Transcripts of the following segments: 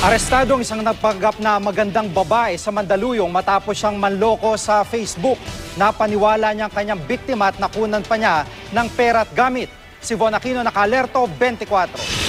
Arestado ang isang nagpanggap na magandang babae sa Mandaluyong matapos siyang manloko sa Facebook. Napaniwala niyang kanyang biktima at nakunan pa niya ng pera at gamit. Si Von Aquino, naka-alerto, 24.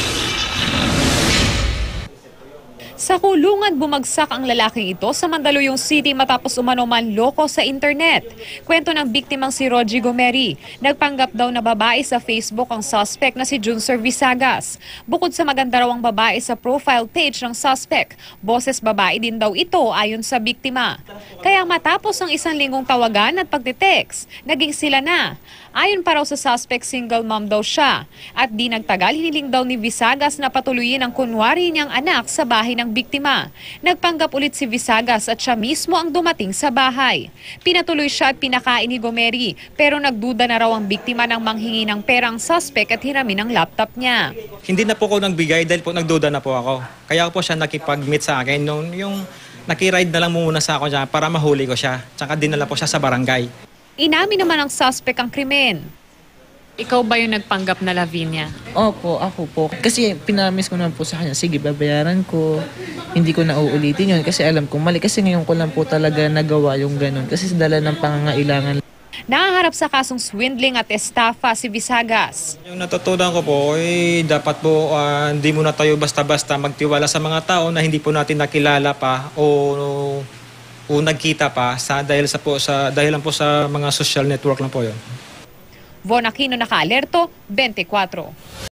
Sa kulungan bumagsak ang lalaking ito sa Mandaluyong City matapos umano manloko sa internet. Kwento ng biktimang si Rodrigo Meri. Nagpanggap daw na babae sa Facebook ang suspect na si Junser Visagas. Bukod sa maganda raw ang babae sa profile page ng suspect, boses babae din daw ito ayon sa biktima. Kaya matapos ang isang linggong tawagan at pagtitext, naging sila na. Ayon pa raw sa suspect, single mom daw siya. At di nagtagal, hiniling daw ni Visagas na patuluyin ang kunwari niyang anak sa bahay ng biktima. Nagpanggap ulit si Visagas at siya mismo ang dumating sa bahay. Pinatuloy siya at pinakain ni Gomeri, pero nagduda na raw ang biktima ng manghingi ng perang suspect at hiramin ang laptop niya. Hindi na po ko nagbigay dahil po nagduda na po ako. Kaya po siya nakipag-meet sa akin. Yung nakiride na lang muna sa ako dyan para mahuli ko siya. Tsaka dinala po siya sa barangay. Inamin naman ng suspect ang krimen. Ikaw ba yung nagpanggap na Lavinia? Opo, ako po. Kasi pinamis ko naman po sa kanya, sige, babayaran ko. Hindi ko na uulitin yun kasi alam ko mali. Kasi ngayon ko lang po talaga nagawa yung ganun. Kasi sa dala ng pangangailangan. Nahaharap sa kasong swindling at estafa si Visagas. Yung natutunan ko po, dapat po hindi muna tayo basta-basta magtiwala sa mga tao na hindi po natin nakilala pa o nagkita pa dahil lang po sa mga social network lang po yun. Von Aquino, naka-alerto, 24.